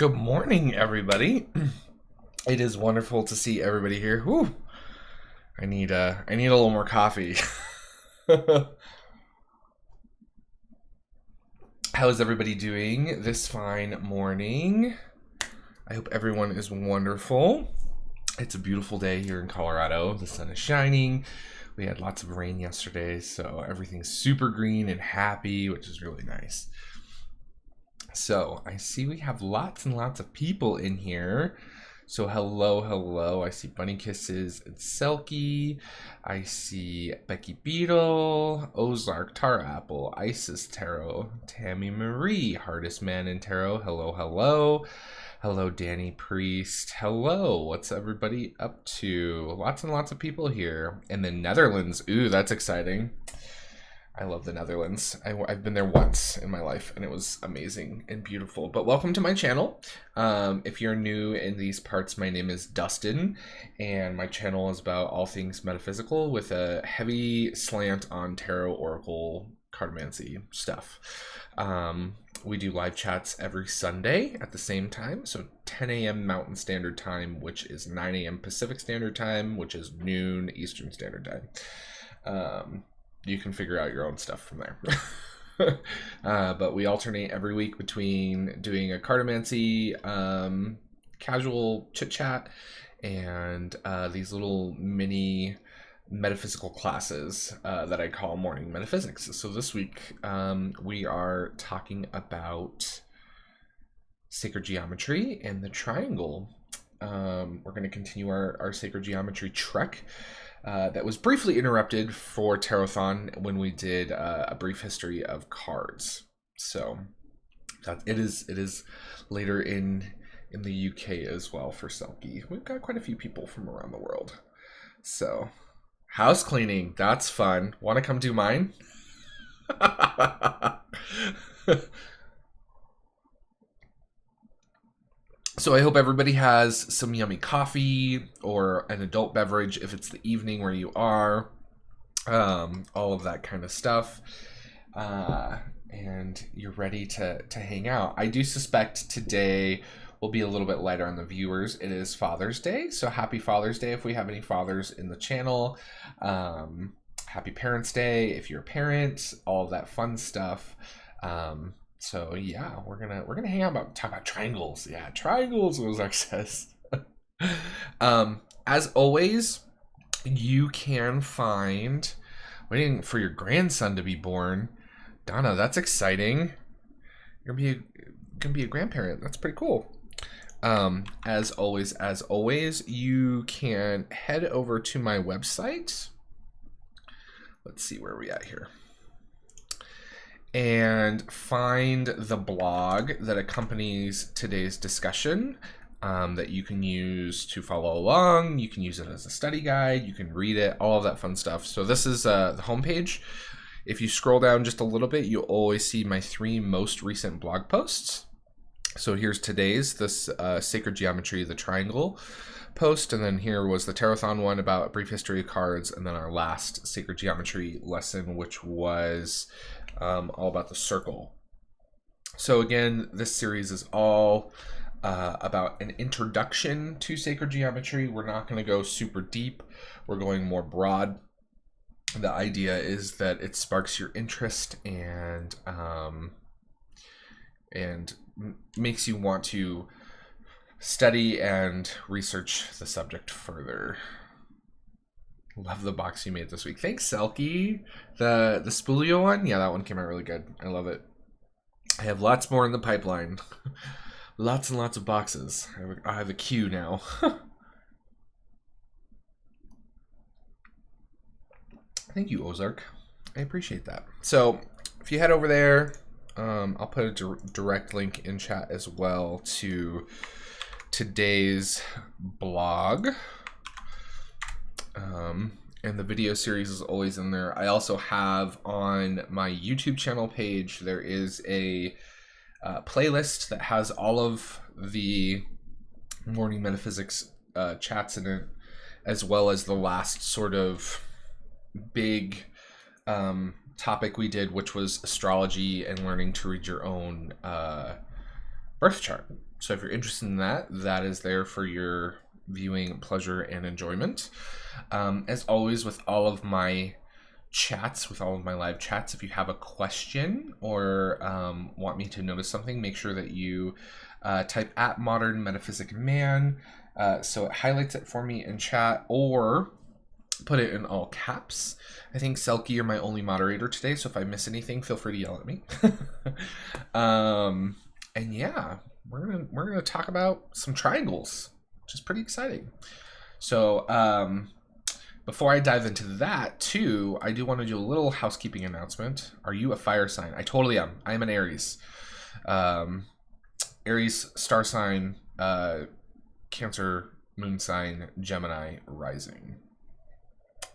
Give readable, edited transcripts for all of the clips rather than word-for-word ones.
Good morning, everybody. It is wonderful to see everybody here. Whew. I need a little more coffee. How is everybody doing this fine morning? I hope everyone is wonderful. It's a beautiful day here in Colorado. The sun is shining. We had lots of rain yesterday, so everything's super green and happy, which is really nice. So I see we have lots and lots of people in here. So hello. I see Bunny Kisses and Selkie. I see Becky Beetle, Ozark, Tar Apple, Isis Tarot, Tammy Marie, Hardest Man in Tarot. Hello. Hello, Danny Priest. Hello. What's everybody up to? Lots and lots of people here. In the Netherlands. Ooh, that's exciting. I love the Netherlands. I've been there once in my life, and it was amazing and beautiful. But welcome to my channel. If you're new in these parts, my name is Dustin, and my channel is about all things metaphysical with a heavy slant on tarot, oracle, cartomancy stuff. We do live chats every Sunday at the same time, so 10 a.m. Mountain Standard Time, which is 9 a.m. Pacific Standard Time, which is noon Eastern Standard Time. You can figure out your own stuff from there. But we alternate every week between doing a cartomancy casual chit chat and these little mini metaphysical classes that I call morning metaphysics. So this week we are talking about sacred geometry and the triangle. We're going to continue our sacred geometry trek. That was briefly interrupted for Tarothon when we did a brief history of cards. So it is later in the UK as well for Selkie. We've got quite a few people from around the world. So house cleaning, that's fun. Want to come do mine? So I hope everybody has some yummy coffee or an adult beverage if it's the evening where you are, all of that kind of stuff, and you're ready to hang out. I do suspect today will be a little bit lighter on the viewers. It is Father's Day, so happy Father's Day if we have any fathers in the channel. Happy Parents' Day if you're a parent, all of that fun stuff. So yeah, we're gonna hang out talk about triangles. Yeah, triangles, Ozark says. As always, you can find waiting for your grandson to be born. Donna, that's exciting. You're gonna be a grandparent. That's pretty cool. As always, you can head over to my website. Let's see where we at here. And find the blog that accompanies today's discussion that you can use to follow along. You can use it as a study guide. You can read it, all of that fun stuff. So this is the homepage. If you scroll down just a little bit, you'll always see my 3 most recent blog posts. So here's today's, this Sacred Geometry, the Triangle post, and then here was the Tarothon one about a brief history of cards, and then our last Sacred Geometry lesson, which was all about the circle. So again, this series is all about an introduction to sacred geometry. We're not going to go super deep. We're going more broad. The idea is that it sparks your interest and makes you want to study and research the subject further. Love the box you made this week. Thanks, Selkie. The Spulio one? Yeah, that one came out really good. I love it. I have lots more in the pipeline. Lots and lots of boxes. I have a queue now. Thank you, Ozark. I appreciate that. So, if you head over there, I'll put a direct link in chat as well to today's blog. And the video series is always in there. I also have on my YouTube channel page, there is a playlist that has all of the morning metaphysics chats in it, as well as the last sort of big topic we did, which was astrology and learning to read your own birth chart. So if you're interested in that, that is there for your viewing pleasure and enjoyment. As always, with all of my chats, with all of my live chats, if you have a question or want me to notice something, make sure that you type at Modern Metaphysic Man, so it highlights it for me in chat, or put it in all caps. I think Selkie, you're my only moderator today, so if I miss anything, feel free to yell at me. And yeah, we're gonna talk about some triangles, which is pretty exciting. So before I dive into that too, I do want to do a little housekeeping announcement. Are you a fire sign? I totally am. I am an Aries. Aries star sign, Cancer moon sign, Gemini rising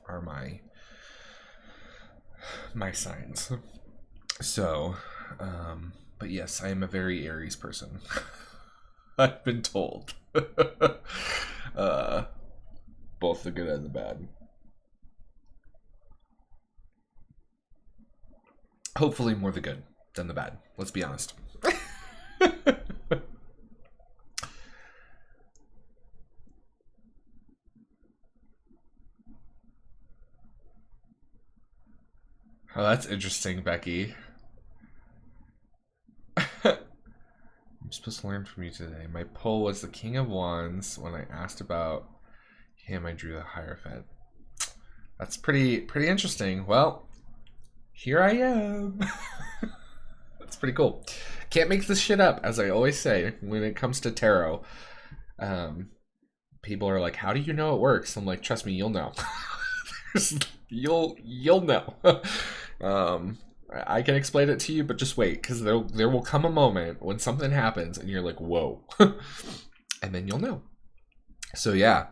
are my signs. So but yes, I am a very Aries person. I've been told. Both the good and the bad. Hopefully more the good than the bad. Let's be honest. Oh, that's interesting, Becky. I'm supposed to learn from you today. My pull was the King of Wands. When I asked about him, I drew the Hierophant. That's pretty interesting. Well, here I am. That's pretty cool. Can't make this shit up, as I always say when it comes to tarot. People are like, how do you know it works? I'm like, trust me, you'll know. You'll know. I can explain it to you, but just wait, because there will come a moment when something happens and you're like, whoa. And then you'll know. So yeah.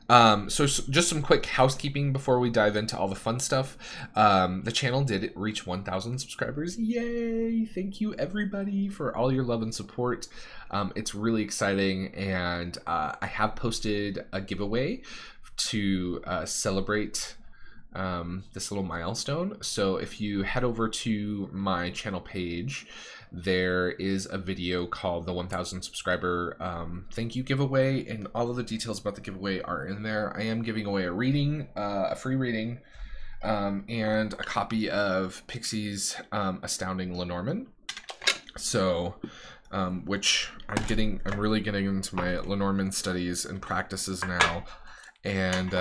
So just some quick housekeeping before we dive into all the fun stuff. The channel did reach 1,000 subscribers. Yay! Thank you everybody for all your love and support. It's really exciting, and I have posted a giveaway to celebrate this little milestone. So if you head over to my channel page, there is a video called the 1,000 subscriber thank you giveaway, and all of the details about the giveaway are in there. I am giving away a reading, a free reading, and a copy of Pixie's Astounding Lenormand. So which I'm really getting into my Lenormand studies and practices now, and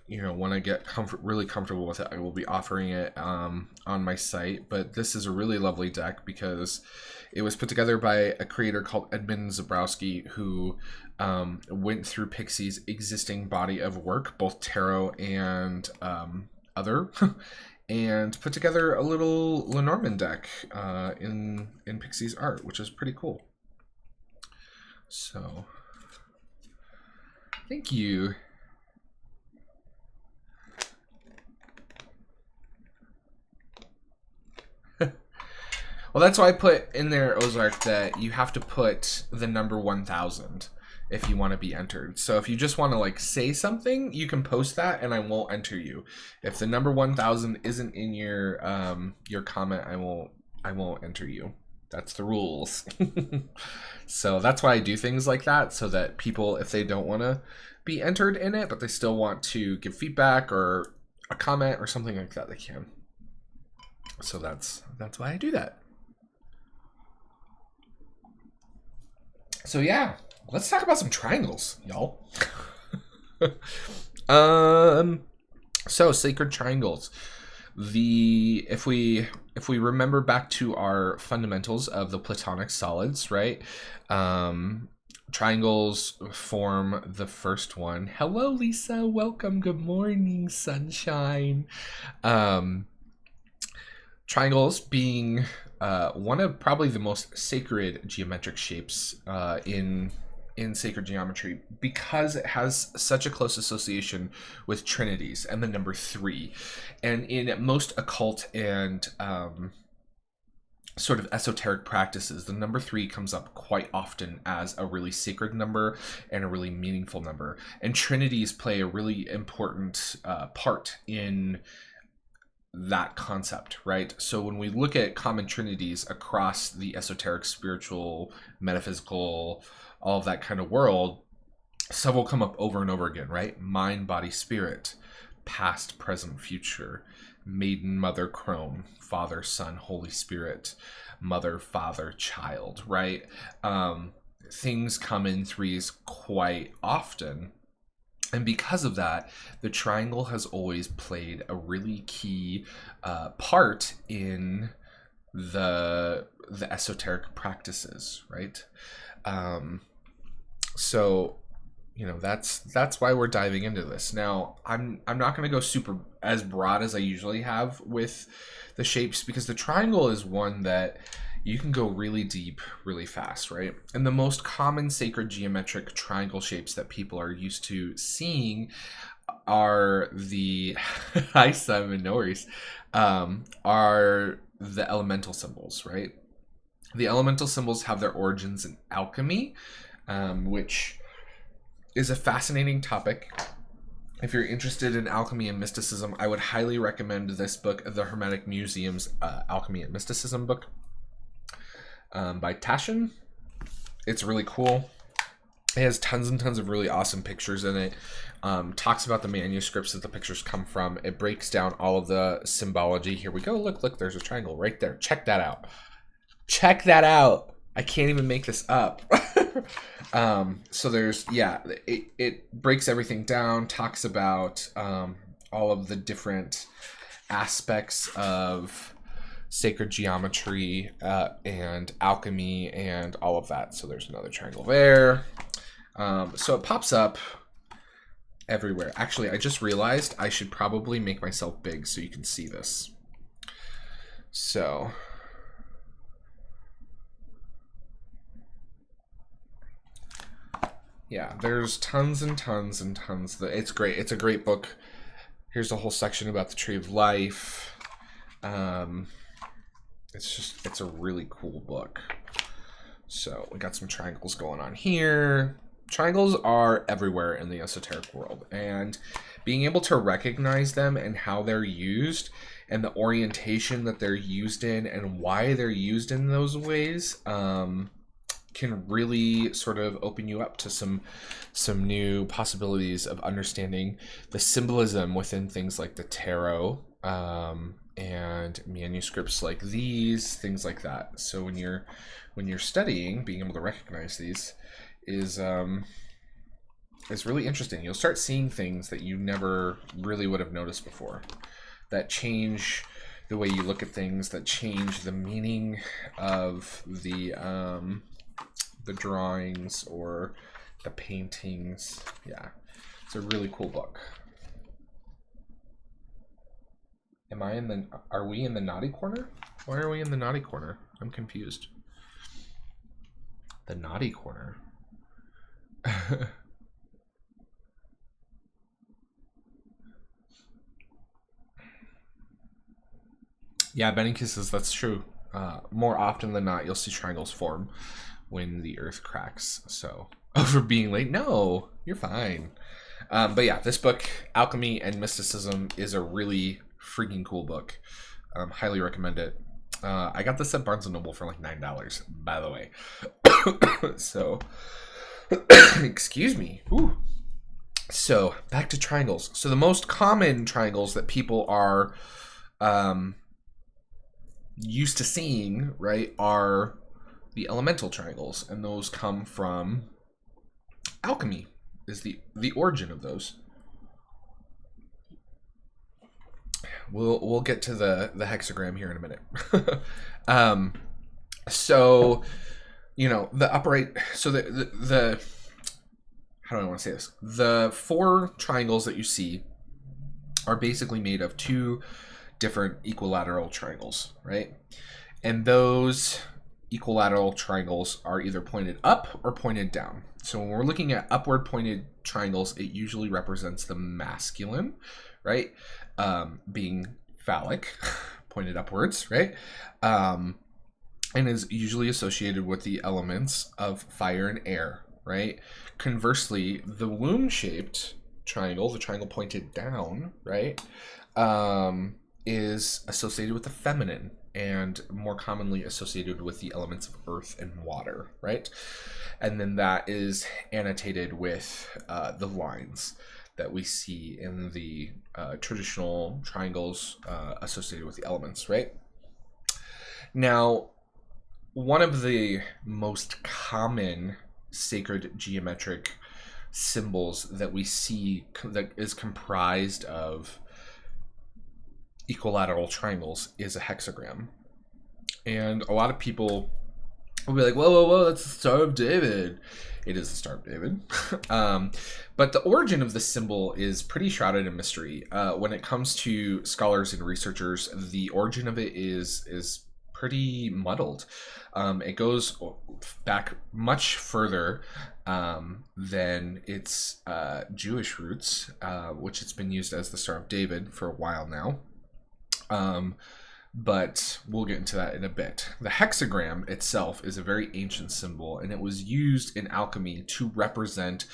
you know, when I get really comfortable with it, I will be offering it on my site. But this is a really lovely deck because it was put together by a creator called Edmund Zabrowski, who went through Pixie's existing body of work, both tarot and other, and put together a little Lenormand deck in Pixie's art, which is pretty cool. So, thank you. Well, that's why I put in there, Ozark, that you have to put the number 1,000 if you want to be entered. So if you just want to like say something, you can post that and I won't enter you. If the number 1,000 isn't in your comment, I won't enter you. That's the rules. So that's why I do things like that, so that people, if they don't want to be entered in it, but they still want to give feedback or a comment or something like that, they can. So that's why I do that. So yeah, let's talk about some triangles, y'all. So sacred triangles. If we remember back to our fundamentals of the Platonic solids, right? Triangles form the first one. Hello, Lisa. Welcome. Good morning, sunshine. Triangles being one of probably the most sacred geometric shapes in sacred geometry, because it has such a close association with trinities and the number 3. And in most occult and sort of esoteric practices, the number 3 comes up quite often as a really sacred number and a really meaningful number. And trinities play a really important part in that concept, right? So when we look at common trinities across the esoteric, spiritual, metaphysical, all of that kind of world, several come up over and over again, right? Mind, body, spirit, past, present, future, maiden, mother, crone, Father, Son, Holy Spirit, mother, father, child, right? Things come in threes quite often. And because of that, the triangle has always played a really key part in the esoteric practices, right? So, you know, that's why we're diving into this. Now, I'm not going to go super as broad as I usually have with the shapes, because the triangle is one that you can go really deep, really fast, right? And the most common sacred geometric triangle shapes that people are used to seeing are the hi Simon, no worries, are the elemental symbols, right? The elemental symbols have their origins in alchemy, which is a fascinating topic. If you're interested in alchemy and mysticism, I would highly recommend this book, The Hermetic Museum's Alchemy and Mysticism book, by Taschen. It's really cool. It has tons and tons of really awesome pictures in it. Talks about the manuscripts that the pictures come from. It breaks down all of the symbology. Here we go. Look, there's a triangle right there. Check that out. Check that out. I can't even make this up. So there's, yeah, it breaks everything down, talks about all of the different aspects of sacred geometry and alchemy and all of that. So there's another triangle there. So it pops up everywhere. Actually, I just realized I should probably make myself big so you can see this. So yeah, there's tons and tons and tons. It's great. It's a great book. Here's a whole section about the Tree of Life. It's a really cool book. So we got some triangles going on here. Triangles are everywhere in the esoteric world, and being able to recognize them and how they're used and the orientation that they're used in and why they're used in those ways can really sort of open you up to some new possibilities of understanding the symbolism within things like the tarot and manuscripts like these, things like that. So when you're studying, being able to recognize these is really interesting. You'll start seeing things that you never really would have noticed before, that change the way you look at things, that change the meaning of the drawings or the paintings. Yeah, it's a really cool book. Are we in the naughty corner? Why are we in the naughty corner? I'm confused. The naughty corner. Yeah, Bennington says that's true. More often than not, you'll see triangles form when the earth cracks. So, over being late, no, you're fine. But yeah, this book, Alchemy and Mysticism, is a really freaking cool book. Highly recommend it. I got this at Barnes & Noble for like $9, by the way. So, excuse me. Ooh. So, back to triangles. So, the most common triangles that people are used to seeing, right, are the elemental triangles, and those come from alchemy, is the origin of those. We'll get to the hexagram here in a minute. So, you know, the upright, so the how do I want to say this? The four triangles that you see are basically made of two different equilateral triangles, right? And those equilateral triangles are either pointed up or pointed down. So when we're looking at upward pointed triangles, it usually represents the masculine, right? Being phallic, pointed upwards, right? And is usually associated with the elements of fire and air, right? Conversely, the womb-shaped triangle, the triangle pointed down, right, is associated with the feminine and more commonly associated with the elements of earth and water, right? And then that is annotated with the lines that we see in the traditional triangles associated with the elements, right? Now, one of the most common sacred geometric symbols that we see that is comprised of equilateral triangles is a hexagram. And a lot of people will be like, whoa, that's the Star of David. It is the Star of David. But the origin of this symbol is pretty shrouded in mystery. When it comes to scholars and researchers, the origin of it is pretty muddled. It goes back much further than its Jewish roots, which it's been used as the Star of David for a while now. But we'll get into that in a bit. The hexagram itself is a very ancient symbol, and it was used in alchemy to represent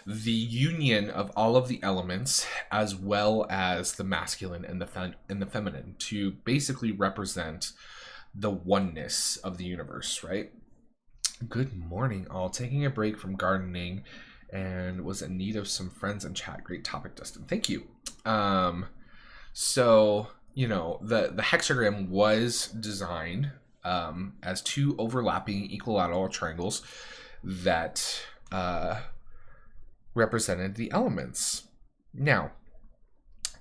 the union of all of the elements, as well as the masculine and the feminine, to basically represent the oneness of the universe, right? Good morning, all. Taking a break from gardening and was in need of some friends in chat. Great topic, Dustin. Thank you. So, you know, the hexagram was designed as two overlapping equilateral triangles that represented the elements. Now,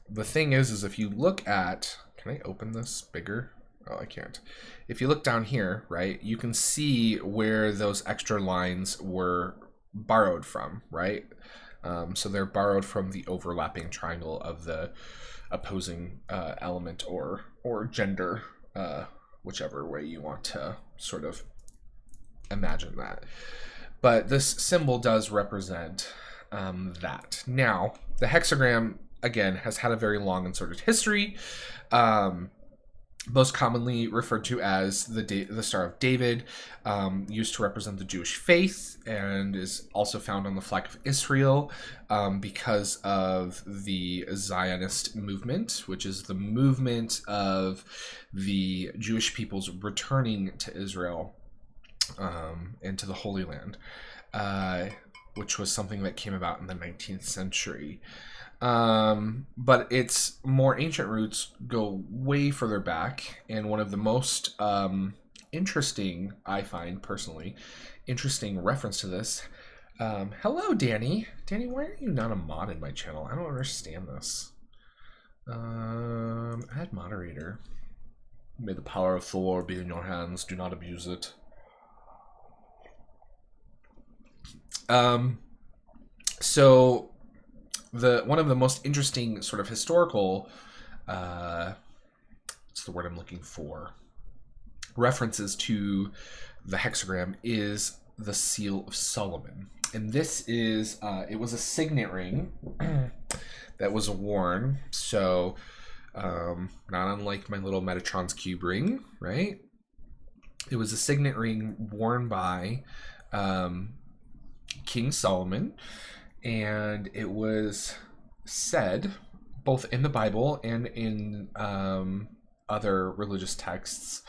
the thing is if you look at, can I open this bigger? Oh, I can't. If you look down here, right, you can see where those extra lines were borrowed from, right? So they're borrowed from the overlapping triangle of the opposing element or gender, whichever way you want to sort of imagine that. But this symbol does represent that. Now, the hexagram, again, has had a very long and sordid history. Most commonly referred to as the Star of David, used to represent the Jewish faith, and is also found on the flag of Israel because of the Zionist movement, which is the movement of the Jewish peoples returning to Israel and to the Holy Land, which was something that came about in the 19th century. But its more ancient roots go way further back, and one of the most interesting, I find personally, interesting reference to this. Hello, Danny. Danny, why are you not a mod in my channel? I don't understand this. Add moderator. May the power of Thor be in your hands. Do not abuse it. So one of the most interesting sort of historical, what's the word I'm looking for, references to the hexagram is the Seal of Solomon. And this is, it was a signet ring that was worn. So, not unlike my little Metatron's cube ring, right? It was a signet ring worn by King Solomon. And it was said, both in the Bible and in other religious texts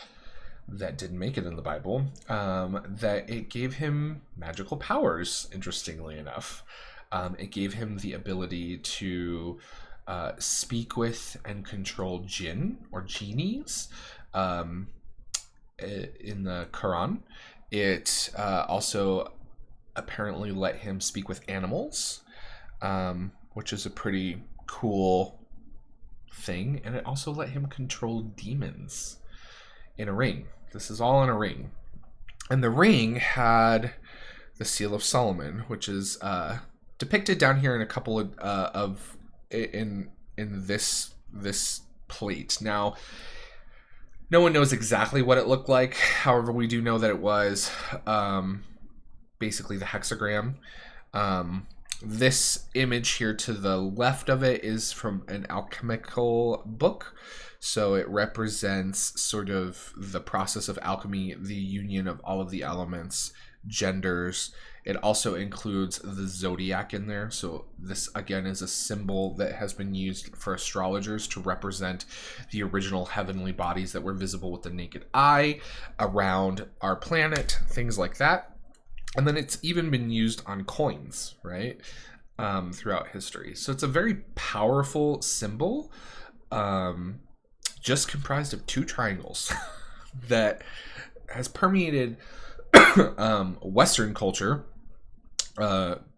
that didn't make it in the Bible, that it gave him magical powers, interestingly enough. It gave him the ability to speak with and control jinn or genies in the Quran. It also apparently let him speak with animals, which is a pretty cool thing. And it also let him control demons in a ring. This is all in a ring. And the ring had the Seal of Solomon, which is depicted down here in a couple of in this plate. Now, no one knows exactly what it looked like. However, we do know that it was basically the hexagram. This image here to the left of it is from an alchemical book. So it represents sort of the process of alchemy, the union of all of the elements genders. It also includes the zodiac in there. So this, again, is a symbol that has been used for astrologers to represent the original heavenly bodies that were visible with the naked eye around our planet, things like that. And then it's even been used on coins, right, throughout history. So it's a very powerful symbol, just comprised of two triangles that has permeated Western culture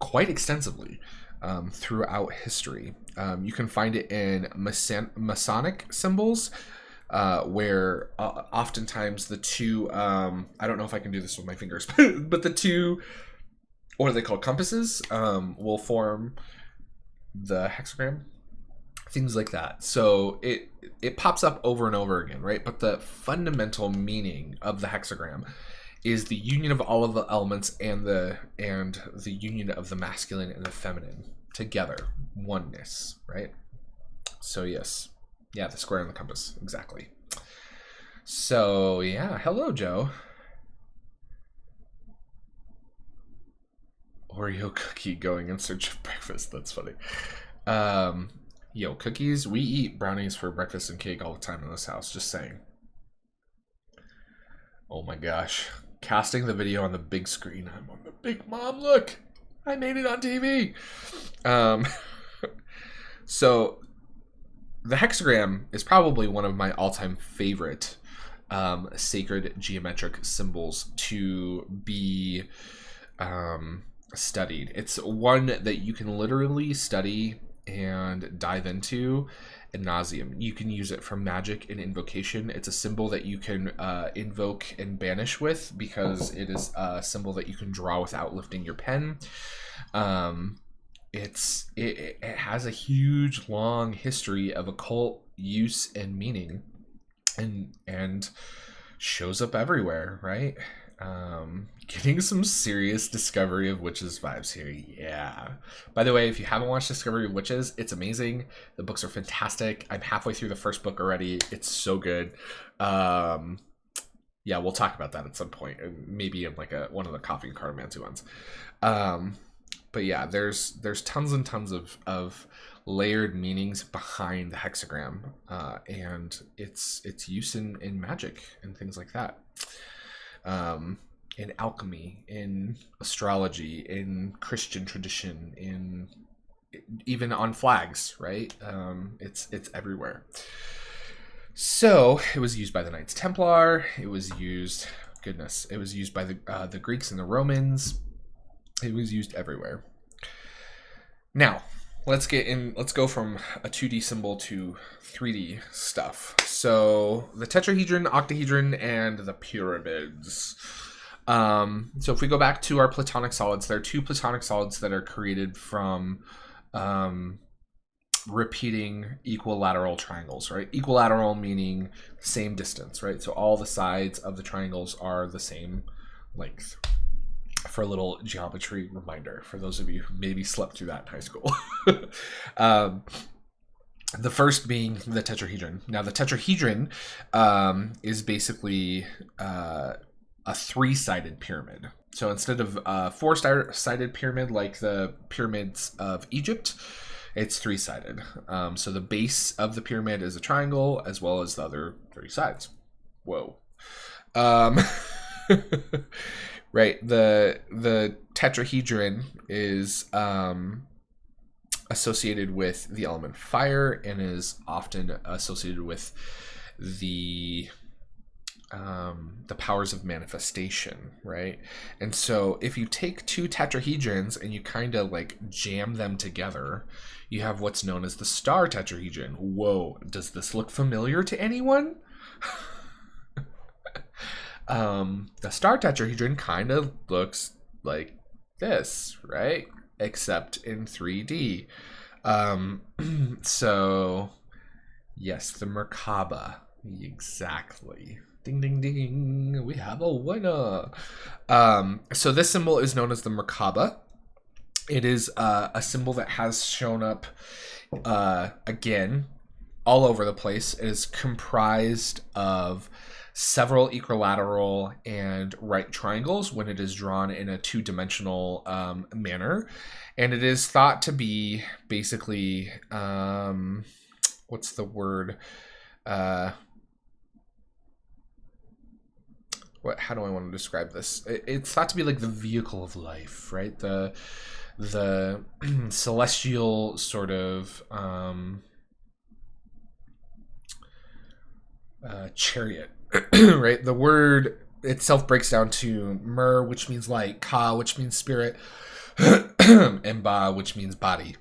quite extensively throughout history. You can find it in Masonic symbols, where oftentimes the two, I don't know if I can do this with my fingers, but the two, what are they called, compasses, will form the hexagram, things like that. So it pops up over and over again, right? But the fundamental meaning of the hexagram is the union of all of the elements and the union of the masculine and the feminine together, oneness, right? So yes, yeah, the square and the compass, exactly. So yeah, hello, Joe. Oreo cookie going in search of breakfast. That's funny. Yo, cookies. We eat brownies for breakfast and cake all the time in this house. Just saying. Oh my gosh. Casting the video on the big screen. I'm on the big mom. Look, I made it on TV. So the hexagram is probably one of my all-time favorite sacred geometric symbols to be studied. It's one that you can literally study and dive into ad nauseum. You can use it for magic and invocation. It's a symbol that you can invoke and banish with, because it is a symbol that you can draw without lifting your pen. It has a huge, long history of occult use and meaning, and shows up everywhere, right? Getting some serious Discovery of Witches vibes here. Yeah. By the way, if you haven't watched Discovery of Witches, it's amazing. The books are fantastic. I'm halfway through the first book already. It's so good. Yeah, we'll talk about that at some point. Maybe in like one of the Coffee and Cartomancy ones. But yeah, there's tons and tons of layered meanings behind the hexagram, and its use in magic and things like that. In alchemy, in astrology, in Christian tradition, even on flags, right? It's everywhere. So it was used by the Knights Templar. It was used, it was used by the Greeks and the Romans. It was used everywhere. Now, let's go from a 2D symbol to 3D stuff. So the tetrahedron, octahedron, and the pyramids. So if we go back to our platonic solids, there are two platonic solids that are created from repeating equilateral triangles, right? Equilateral meaning same distance, right? So all the sides of the triangles are the same length. For a little geometry reminder, for those of you who maybe slept through that in high school. The first being the tetrahedron. Now, the tetrahedron is basically a three-sided pyramid. So instead of a four-sided pyramid like the pyramids of Egypt, it's three-sided. So the base of the pyramid is a triangle, as well as the other three sides. Whoa. Right, the tetrahedron is associated with the element fire, and is often associated with the powers of manifestation, right? And so if you take two tetrahedrons and you kind of like jam them together, you have what's known as the Star Tetrahedron. Whoa, does this look familiar to anyone? The Star Tetrahedron kind of looks like this, right? Except in 3D. So, yes, the Makabe. Exactly. Ding, ding, ding. We have a winner. So this symbol is known as the Makabe. It is a symbol that has shown up, again, all over the place. It is comprised of several equilateral and right triangles when it is drawn in a two-dimensional manner. And it is thought to be basically, what's the word? How do I want to describe this? It's thought to be like the vehicle of life, right? The celestial sort of chariot, right? The word itself breaks down to mer, which means light, ka, which means spirit, and ba, which means body,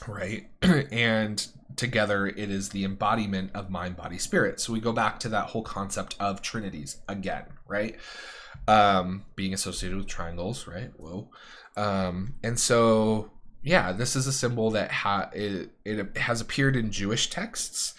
right? And together it is the embodiment of mind, body, spirit. So we go back to that whole concept of trinities again, right? Being associated with triangles, right? Whoa. And so, yeah, this is a symbol that it has appeared in Jewish texts,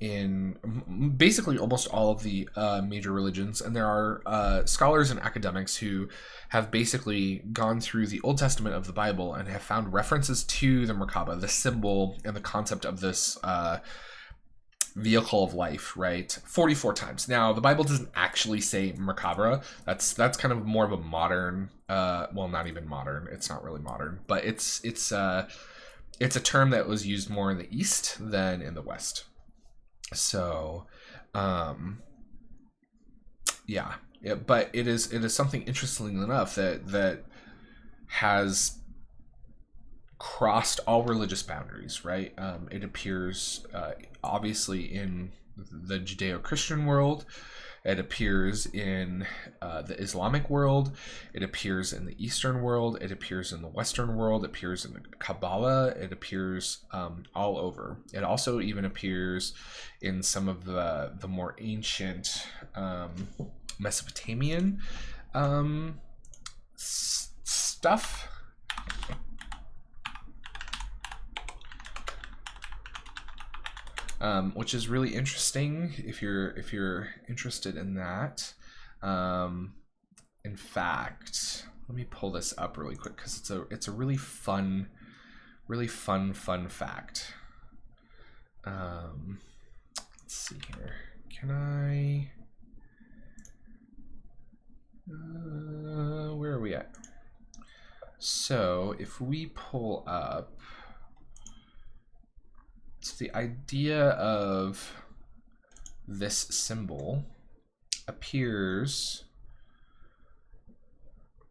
in basically almost all of the major religions. And there are scholars and academics who have basically gone through the Old Testament of the Bible and have found references to the Makabe, the symbol and the concept of this vehicle of life, right? 44 times. Now, the Bible doesn't actually say macabre. That's kind of more of a modern, well, not even modern. It's not really modern, but it's a term that was used more in the East than in the West. So, yeah, but it is something, interestingly enough, that has crossed all religious boundaries, right? It appears obviously in the Judeo-Christian world. It appears in the Islamic world. It appears in the Eastern world. It appears in the Western world. It appears in the Kabbalah. It appears all over. It also even appears in some of the more ancient Mesopotamian stuff. Which is really interesting if you're interested in that. In fact, let me pull this up really quick because it's a really fun fact. Let's see here. Can I? Where are we at? So if we pull up. So the idea of this symbol appears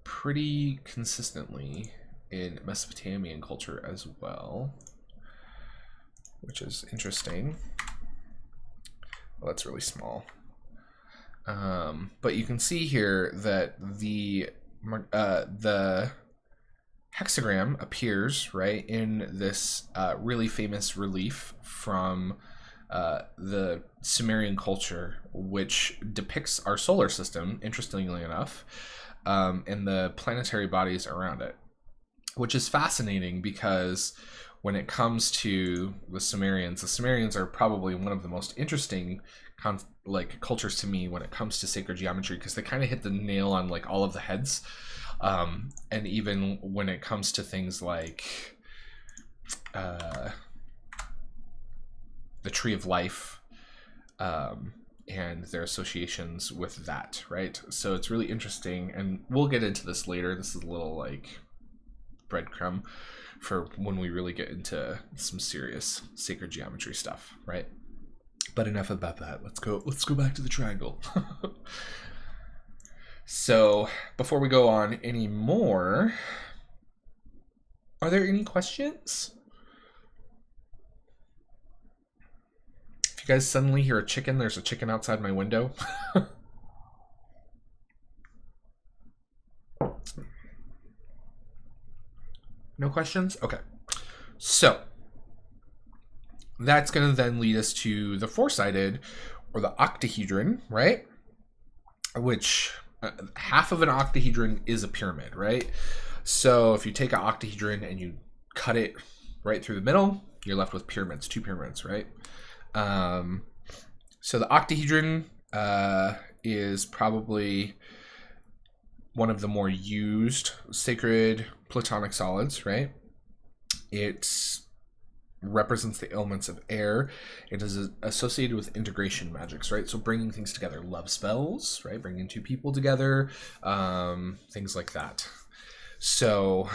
pretty consistently in Mesopotamian culture as well, which is interesting. Well, that's really small. But you can see here that the hexagram appears, right, in this really famous relief from the Sumerian culture, which depicts our solar system, interestingly enough, and the planetary bodies around it, which is fascinating because when it comes to the Sumerians are probably one of the most interesting cultures to me when it comes to sacred geometry, because they kind of hit the nail on like all of the heads. And even when it comes to things like the tree of life and their associations with that, right? So it's really interesting, and we'll get into this later. This is a little like breadcrumb for when we really get into some serious sacred geometry stuff, right? But enough about that. Let's go back to the triangle. So before we go on any more, are there any questions? If you guys suddenly hear a chicken, there's a chicken outside my window. No questions? Okay. So that's going to then lead us to the four-sided or the octahedron, right? Which half of an octahedron is a pyramid, right? So if you take an octahedron and you cut it right through the middle, you're left with pyramids, two pyramids, right? So the octahedron is probably one of the more used sacred Platonic solids, right? It's represents the elements of air. It is associated with integration magics, right? So bringing things together, love spells, right? Bringing two people together, things like that. So,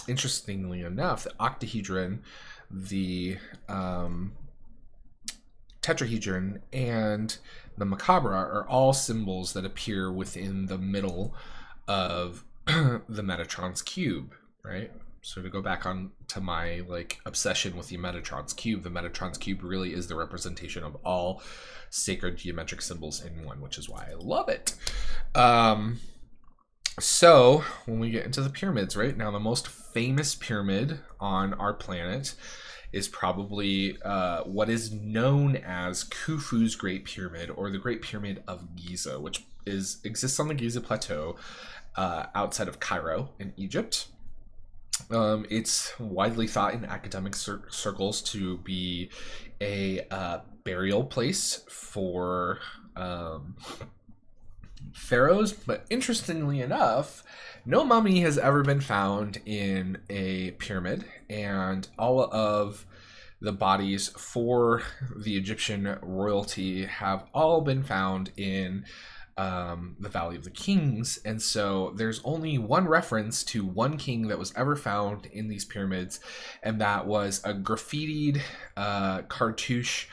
interestingly enough, the Octahedron, the Tetrahedron, and the Makabe are all symbols that appear within the middle of the Metatron's cube, right? So to go back on to my like obsession with the Metatron's cube really is the representation of all sacred geometric symbols in one, which is why I love it. So when we get into the pyramids, right now, the most famous pyramid on our planet is probably what is known as Khufu's Great Pyramid, or the Great Pyramid of Giza, which exists on the Giza Plateau outside of Cairo in Egypt. It's widely thought in academic circles to be a burial place for pharaohs, but interestingly enough, no mummy has ever been found in a pyramid, and all of the bodies for the Egyptian royalty have all been found in the Valley of the Kings. And so there's only one reference to one king that was ever found in these pyramids, and that was a graffitied cartouche,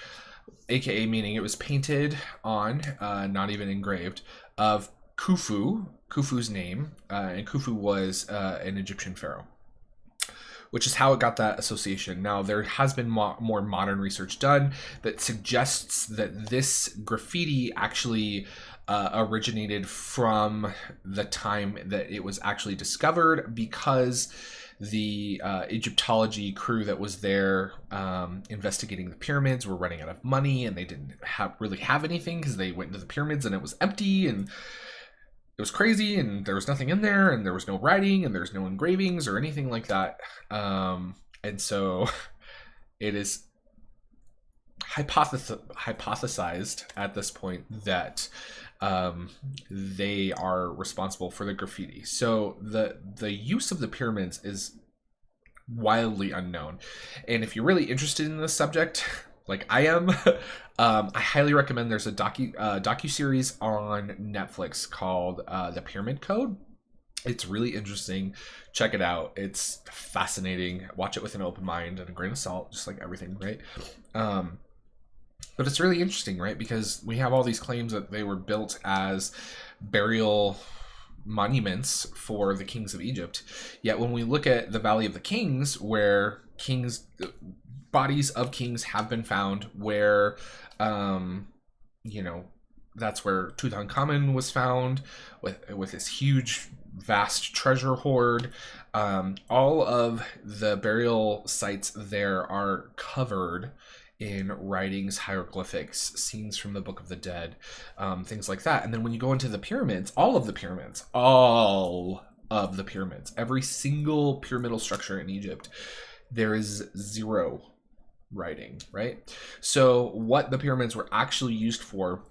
aka meaning it was painted on, not even engraved, of Khufu's name, and Khufu was an Egyptian pharaoh, which is how it got that association. Now, there has been more modern research done that suggests that this graffiti actually originated from the time that it was actually discovered, because the Egyptology crew that was there investigating the pyramids were running out of money, and they didn't really have anything because they went into the pyramids and it was empty, and it was crazy, and there was nothing in there, and there was no writing, and there's no engravings or anything like that. And so it is hypothesized at this point that they are responsible for the graffiti. So the use of the pyramids is wildly unknown. And if you're really interested in this subject, like I am, I highly recommend. There's a docu-series on Netflix called The Pyramid Code. It's really interesting. Check it out. It's fascinating. Watch it with an open mind and a grain of salt, just like everything, right? But it's really interesting, right? Because we have all these claims that they were built as burial monuments for the kings of Egypt. Yet when we look at the Valley of the Kings, where bodies of kings have been found, where, that's where Tutankhamun was found with this huge, vast treasure hoard. All of the burial sites there are covered in writings, hieroglyphics, scenes from the Book of the Dead, things like that. And then when you go into the pyramids, all of the pyramids, every single pyramidal structure in Egypt, there is zero writing, right? So what the pyramids were actually used for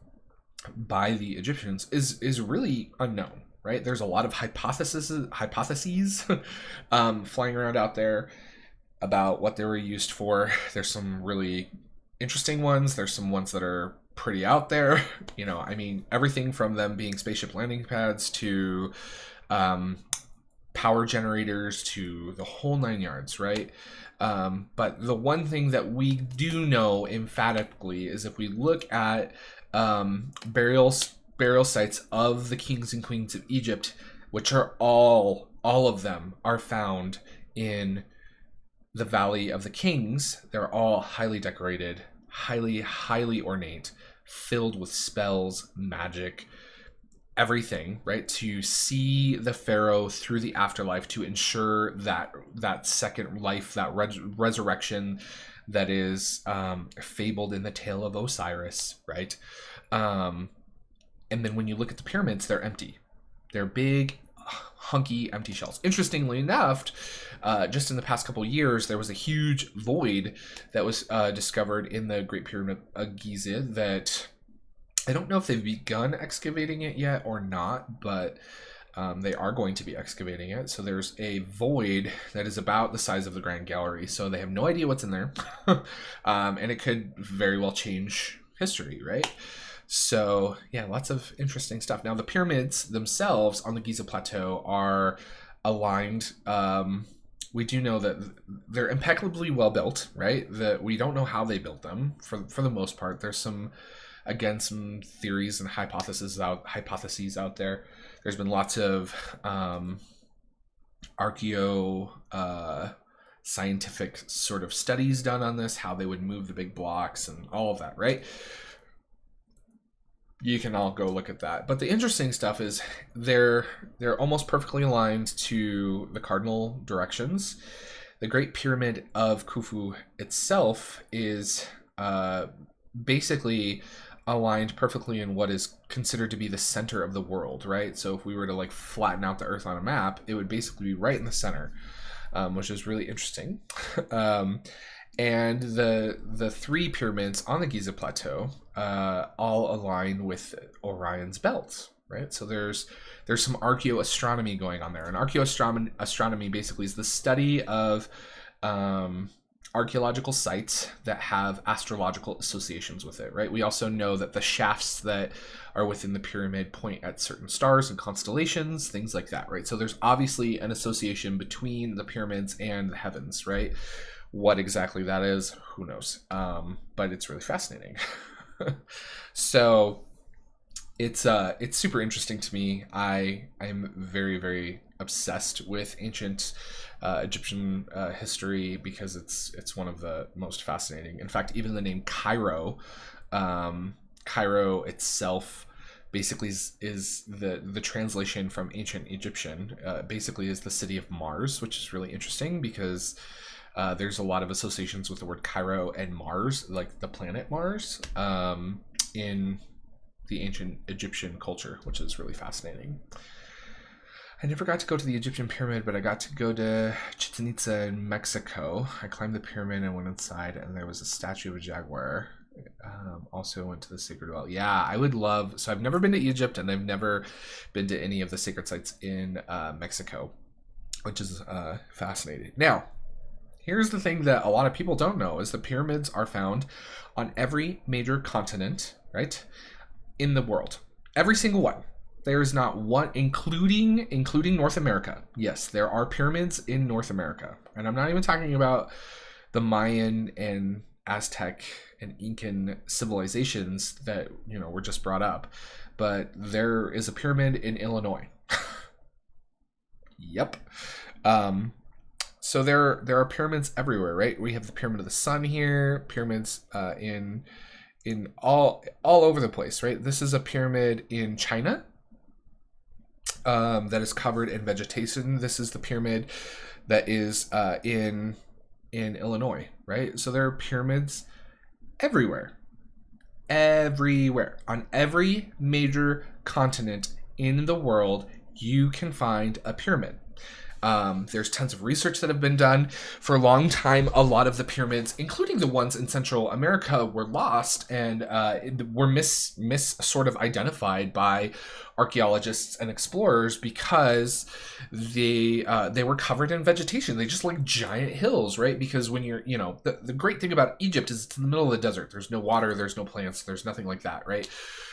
by the Egyptians is really unknown, right? There's a lot of hypotheses flying around out there about what they were used for. There's some really interesting ones. There's some ones that are pretty out there. Everything from them being spaceship landing pads to power generators to the whole 9 yards, right? But the one thing that we do know emphatically is if we look at burial sites of the kings and queens of Egypt, which are all of them are found in the Valley of the Kings. They're all highly decorated, highly ornate, filled with spells, magic, everything, right? To see the pharaoh through the afterlife, to ensure that second life, that resurrection that is fabled in the tale of Osiris, right? And then when you look at the pyramids, they're empty. They're big, hunky, empty shells. Interestingly enough, just in the past couple years, there was a huge void that was discovered in the Great Pyramid of Giza that I don't know if they've begun excavating it yet or not, but They are going to be excavating it. So there's a void that is about the size of the Grand Gallery. So they have no idea what's in there. And it could very well change history, right? So yeah, lots of interesting stuff. Now the pyramids themselves on the Giza Plateau are aligned. We do know that they're impeccably well built, right? That we don't know how they built them for the most part. There's some theories and hypotheses out there. There's been lots of scientific sort of studies done on this, how they would move the big blocks and all of that, right? You can all go look at that. But the interesting stuff is they're almost perfectly aligned to the cardinal directions. The Great Pyramid of Khufu itself is basically aligned perfectly in what is considered to be the center of the world, right? So if we were to like flatten out the Earth on a map, it would basically be right in the center, which is really interesting. And the three pyramids on the Giza Plateau all align with Orion's belt, right? So there's some archaeoastronomy going on there. And archaeoastronomy basically is the study of archaeological sites that have astrological associations with it, right? We also know that the shafts that are within the pyramid point at certain stars and constellations, things like that, right? So there's obviously an association between the pyramids and the heavens, right? What exactly that is, who knows? But it's really fascinating. So it's super interesting to me. I'm very, very obsessed with ancient Egyptian history because it's one of the most fascinating. In fact, even the name Cairo, Cairo itself basically is the translation from ancient Egyptian, basically is the city of Mars, which is really interesting because there's a lot of associations with the word Cairo and Mars, like the planet Mars, in the ancient Egyptian culture, which is really fascinating. I never got to go to the Egyptian pyramid, but I got to go to Chichen Itza in Mexico. I climbed the pyramid and went inside, and there was a statue of a jaguar. Also went to the Sacred Well. Yeah, I would love... So I've never been to Egypt, and I've never been to any of the sacred sites in Mexico, which is fascinating. Now, here's the thing that a lot of people don't know, is the pyramids are found on every major continent, right, in the world. Every single one. There's not one, including North America. Yes, there are pyramids in North America. And I'm not even talking about the Mayan and Aztec and Incan civilizations that, were just brought up. But there is a pyramid in Illinois. Yep. So there are pyramids everywhere, right? We have the Pyramid of the Sun here, pyramids in all over the place, right? This is a pyramid in China that is covered in vegetation. This is the pyramid that is in Illinois, right? So there are pyramids everywhere on every major continent in the world. You can find a pyramid. There's tons of research that have been done. For a long time, a lot of the pyramids, including the ones in Central America, were lost and were sort of identified by archaeologists and explorers because they were covered in vegetation. They just like giant hills, right? Because when you're, the great thing about Egypt is it's in the middle of the desert. There's no water, there's no plants, there's nothing like that, right?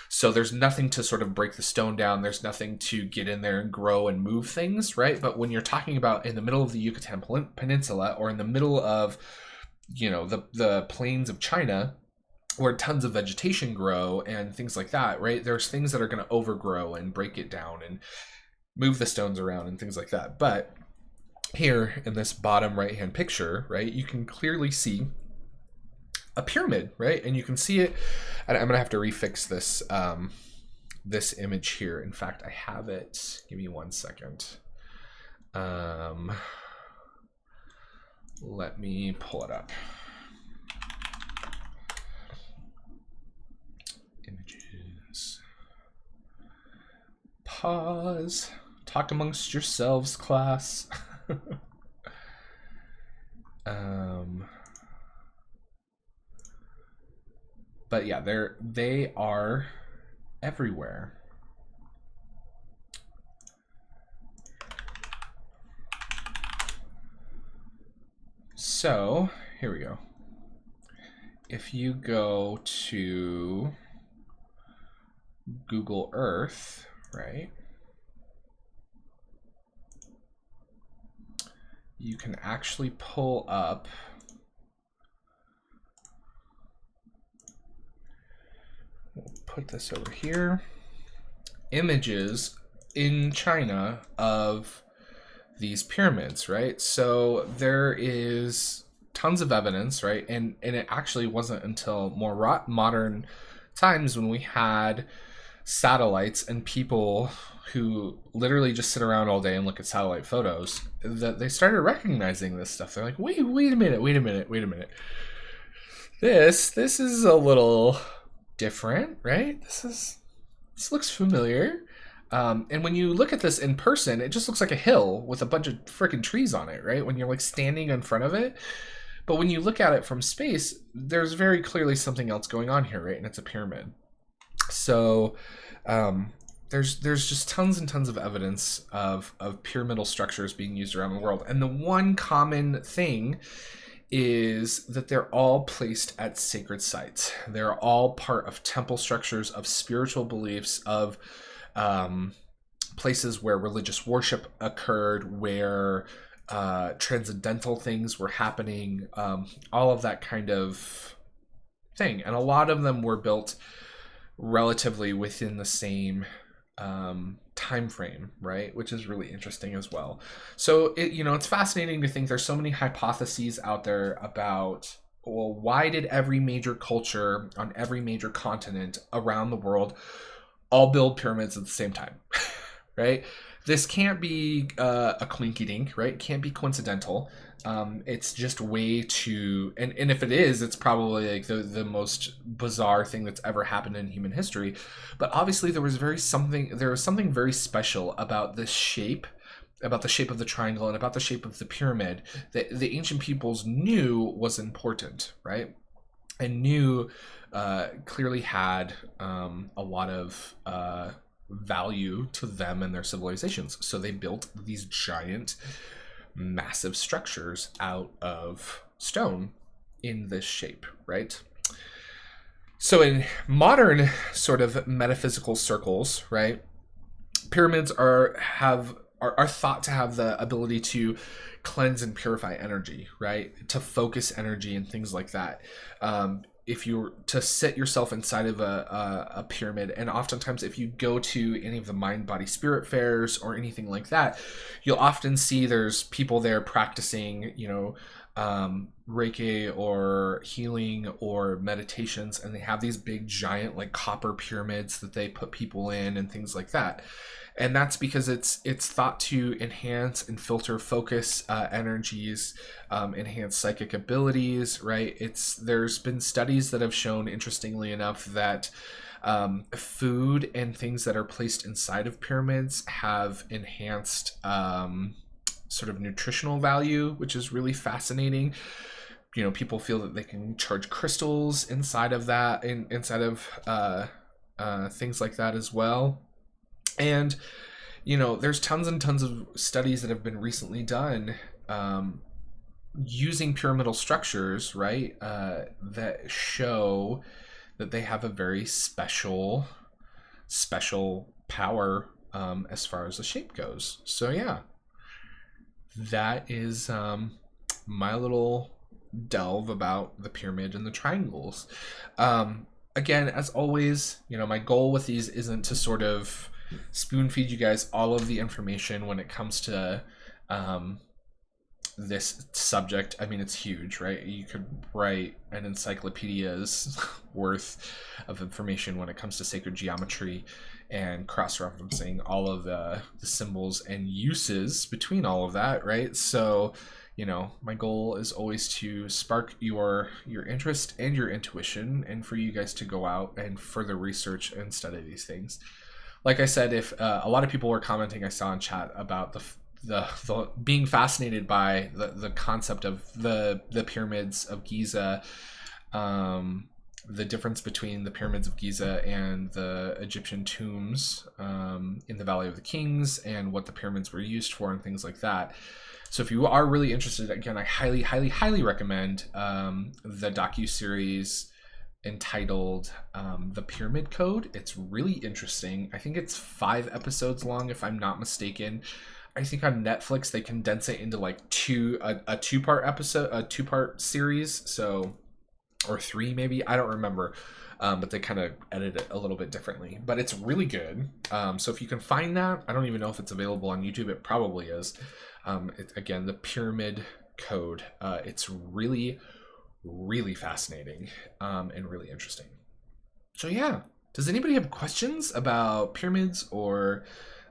So there's nothing to sort of break the stone down. There's nothing to get in there and grow and move things, right? But when you're talking about in the middle of the Yucatan Peninsula or in the middle of, the plains of China, where tons of vegetation grow and things like that, right? There's things that are going to overgrow and break it down and move the stones around and things like that. But here in this bottom right-hand picture, right, you can clearly see a pyramid, right? And you can see it. And I'm gonna have to refix this this image here. In fact, I have it. Give me 1 second. Let me pull it up. Images. Pause. Talk amongst yourselves, class. But yeah, they are everywhere. So here we go. If you go to Google Earth, right, you can actually pull up we'll put this over here, images in China of these pyramids, right? So there is tons of evidence, right? And it actually wasn't until more modern times when we had satellites and people who literally just sit around all day and look at satellite photos that they started recognizing this stuff. They're like, wait a minute. This is a little different, right? This looks familiar. And when you look at this in person, it just looks like a hill with a bunch of freaking trees on it, right? When you're like standing in front of it. But when you look at it from space, there's very clearly something else going on here, right? And it's a pyramid. So there's just tons and tons of evidence of pyramidal structures being used around the world. And the one common thing is that they're all placed at sacred sites. They're all part of temple structures, of spiritual beliefs, of places where religious worship occurred, where transcendental things were happening, all of that kind of thing. And a lot of them were built relatively within the same time frame, right? Which is really interesting as well. So it's fascinating to think there's so many hypotheses out there about, well, why did every major culture on every major continent around the world all build pyramids at the same time, right? This can't be a coinky-dink, right? It can't be coincidental. It's just way too, and if it is, it's probably like the most bizarre thing that's ever happened in human history. But obviously there was something very special about this shape, about the shape of the triangle and about the shape of the pyramid that the ancient peoples knew was important, right? And knew clearly had a lot of value to them and their civilizations. So they built these giant, massive structures out of stone in this shape, right? So in modern sort of metaphysical circles, right, pyramids are thought to have the ability to cleanse and purify energy, right? To focus energy and things like that. If you're to sit yourself inside of a pyramid, and oftentimes if you go to any of the mind, body, spirit fairs or anything like that, you'll often see there's people there practicing, Reiki or healing or meditations, and they have these big giant like copper pyramids that they put people in and things like that. And that's because it's thought to enhance and filter focus energies, enhance psychic abilities, right? There's been studies that have shown, interestingly enough, that food and things that are placed inside of pyramids have enhanced sort of nutritional value, which is really fascinating. People feel that they can charge crystals inside of that, inside of things like that as well. And, there's tons and tons of studies that have been recently done using pyramidal structures, right, that show that they have a very special power as far as the shape goes. So, yeah, that is my little delve about the pyramid and the triangles. Again, as always, my goal with these isn't to sort of spoon feed you guys all of the information when it comes to this subject. I mean, it's huge, right? You could write an encyclopedia's worth of information when it comes to sacred geometry and cross-referencing all of the symbols and uses between all of that, right? So, my goal is always to spark your interest and your intuition, and for you guys to go out and further research and study these things. Like I said, if a lot of people were commenting, I saw in chat about the being fascinated by the concept of the pyramids of Giza, the difference between the pyramids of Giza and the Egyptian tombs in the Valley of the Kings, and what the pyramids were used for and things like that. So if you are really interested, again, I highly, highly, highly recommend the docuseries entitled The Pyramid Code. It's really interesting. I think it's 5 episodes long, if I'm not mistaken. I think on Netflix they condense it into like a two-part series, so, or 3 maybe, I don't remember. But they kind of edit it a little bit differently. But it's really good. So if you can find that, I don't even know if it's available on YouTube. It probably is. Again, The Pyramid Code. It's really, really fascinating and really interesting. So yeah, does anybody have questions about pyramids or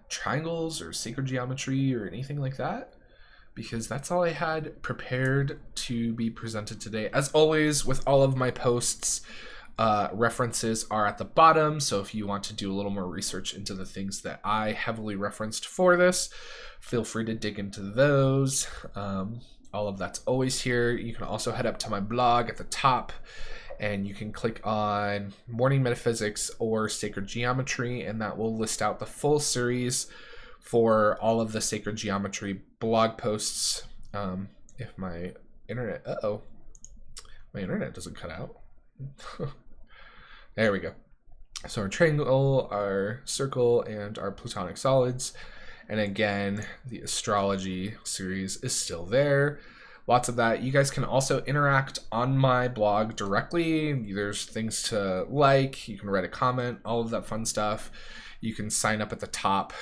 triangles or sacred geometry or anything like that? Because that's all I had prepared to be presented today. As always, with all of my posts, references are at the bottom, so if you want to do a little more research into the things that I heavily referenced for this, feel free to dig into those. All of that's always here. You can also head up to my blog at the top, and you can click on Morning Metaphysics or Sacred Geometry, and that will list out the full series for all of the Sacred Geometry blog posts. If my internet, my internet doesn't cut out. There we go. So our triangle, our circle, and our platonic solids. And again, the astrology series is still there. Lots of that. You guys can also interact on my blog directly. There's things to like. You can write a comment, all of that fun stuff. You can sign up at the top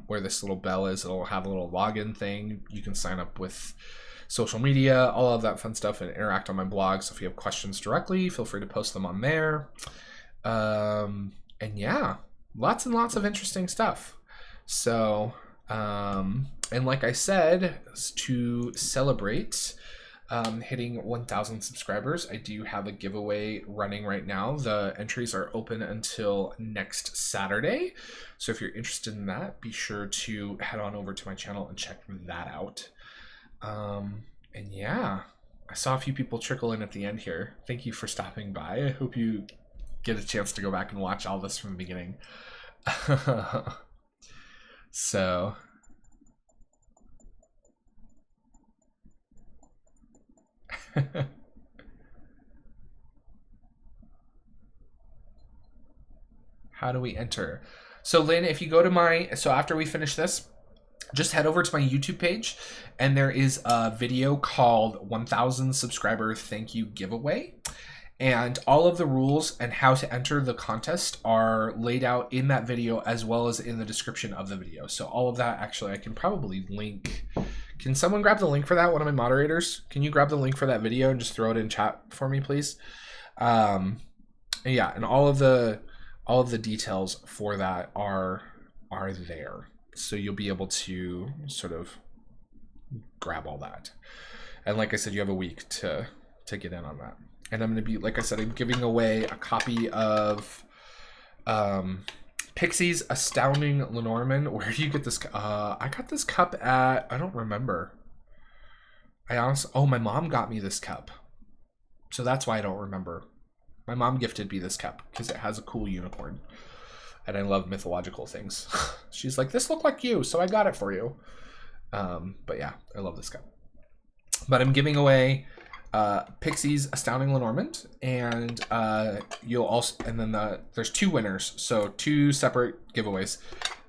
where this little bell is. It'll have a little login thing. You can sign up with social media, all of that fun stuff, and interact on my blog. So if you have questions directly, feel free to post them on there. And yeah, lots and lots of interesting stuff. So, and like I said, to celebrate hitting 1,000 subscribers, I do have a giveaway running right now. The entries are open until next Saturday. So if you're interested in that, be sure to head on over to my channel and check that out. And yeah, I saw a few people trickle in at the end here. Thank you for stopping by. I hope you get a chance to go back and watch all this from the beginning. So how do we enter? So Lynn, if you go to so after we finish this, just head over to my YouTube page, and there is a video called 1,000 Subscriber Thank You Giveaway. And all of the rules and how to enter the contest are laid out in that video, as well as in the description of the video. So all of that, actually, I can probably link. Can someone grab the link for that? One of my moderators? Can you grab the link for that video and just throw it in chat for me, please? Yeah, and all of the details for that are there. So you'll be able to sort of grab all that. And like I said, you have a week to get in on that. And I'm going to be, like I said, I'm giving away a copy of Pixie's Astounding Lenormand. Where do you get this? I got this cup at, I don't remember. My mom got me this cup. So that's why I don't remember. My mom gifted me this cup because it has a cool unicorn. And I love mythological things. She's like, this looked like you, so I got it for you. But yeah, I love this cup. But I'm giving away Pixie's Astounding Lenormand, and you'll also, and then there's 2 winners, so 2 separate giveaways.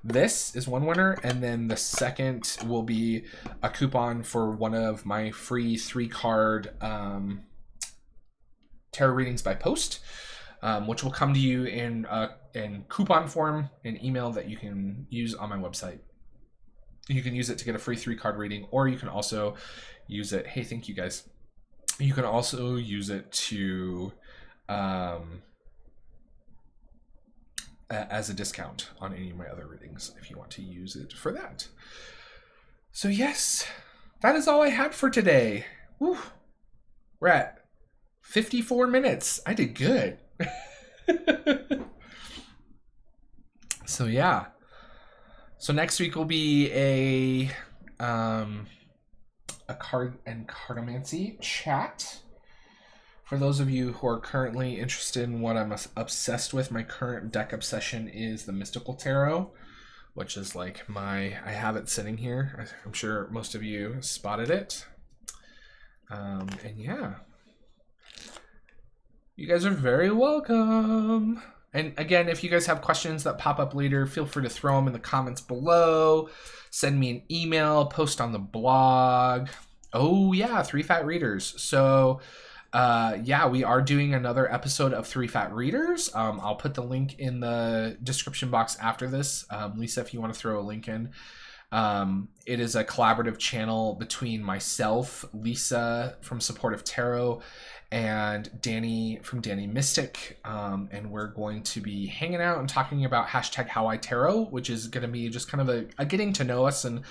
This is one winner, and then the second will be a coupon for one of my free 3-card tarot readings by post, which will come to you in coupon form, an email that you can use on my website. You can use it to get a free 3-card reading, or you can also use it. Hey, thank you guys. You can also use it to as a discount on any of my other readings if you want to use it for that. So yes, that is all I had for today. Whew. We're at 54 minutes. I did good. So yeah. So next week will be a card and cartomancy chat. For those of you who are currently interested in what I'm obsessed with, my current deck obsession is the Mystical Tarot, which is like I have it sitting here. I'm sure most of you spotted it. And yeah, you guys are very welcome. And again, if you guys have questions that pop up later, feel free to throw them in the comments below. Send me an email, post on the blog. Oh yeah, 3 Fat Readers. So yeah, we are doing another episode of 3 Fat Readers. I'll put the link in the description box after this. Lisa, if you want to throw a link in. It is a collaborative channel between myself, Lisa from Supportive Tarot, and Danny from Danny Mystic. And we're going to be hanging out and talking about #HowITarot, which is going to be just kind of a getting to know us and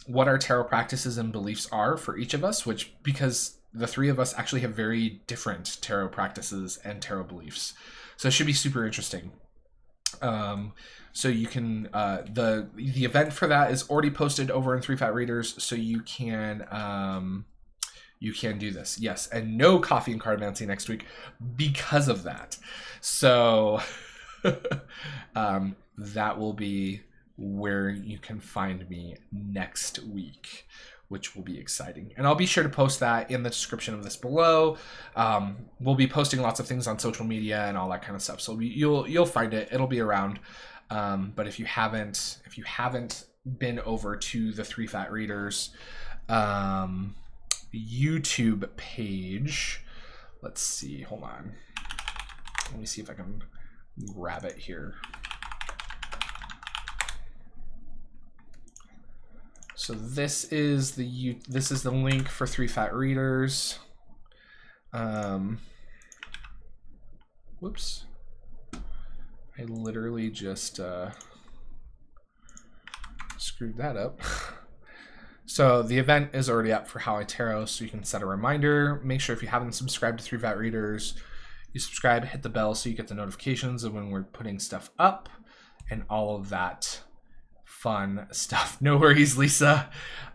what our tarot practices and beliefs are for each of us, because the 3 of us actually have very different tarot practices and tarot beliefs. So it should be super interesting. So you can, the event for that is already posted over in 3 Fat Readers, so you can do this. Yes, and no coffee and cardmancy next week because of that. So that will be where you can find me next week, which will be exciting. And I'll be sure to post that in the description of this below. We'll be posting lots of things on social media and all that kind of stuff. So you'll find it. It'll be around. But if you haven't been over to the 3 Fat Readers YouTube page, let's see. Hold on. Let me see if I can grab it here. So this is the link for 3 Fat Readers. Whoops. I literally just screwed that up. So the event is already up for HowITarot, so you can set a reminder. Make sure if you haven't subscribed to 3 Fat Readers, you subscribe, hit the bell so you get the notifications of when we're putting stuff up and all of that fun stuff. No worries, Lisa.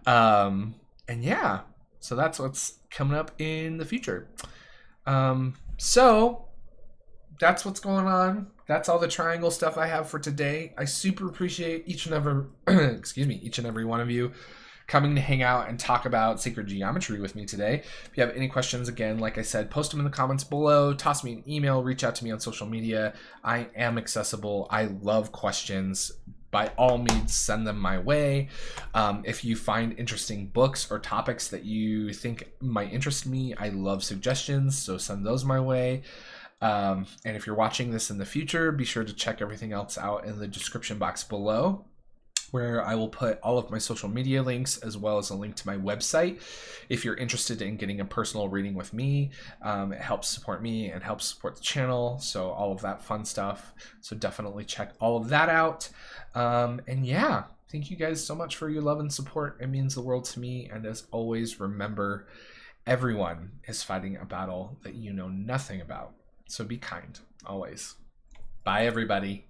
And yeah, so that's what's coming up in the future. So that's what's going on. That's all the triangle stuff I have for today. I super appreciate each and every each and every one of you coming to hang out and talk about sacred geometry with me today. If you have any questions, again, like I said, post them in the comments below, toss me an email, reach out to me on social media. I am accessible. I love questions. By all means, send them my way. If you find interesting books or topics that you think might interest me, I love suggestions, so send those my way. And if you're watching this in the future, be sure to check everything else out in the description box below, where I will put all of my social media links as well as a link to my website. If you're interested in getting a personal reading with me, it helps support me and helps support the channel. So all of that fun stuff. So definitely check all of that out. And yeah, thank you guys so much for your love and support. It means the world to me. And as always, remember, everyone is fighting a battle that you know nothing about. So be kind, always. Bye, everybody.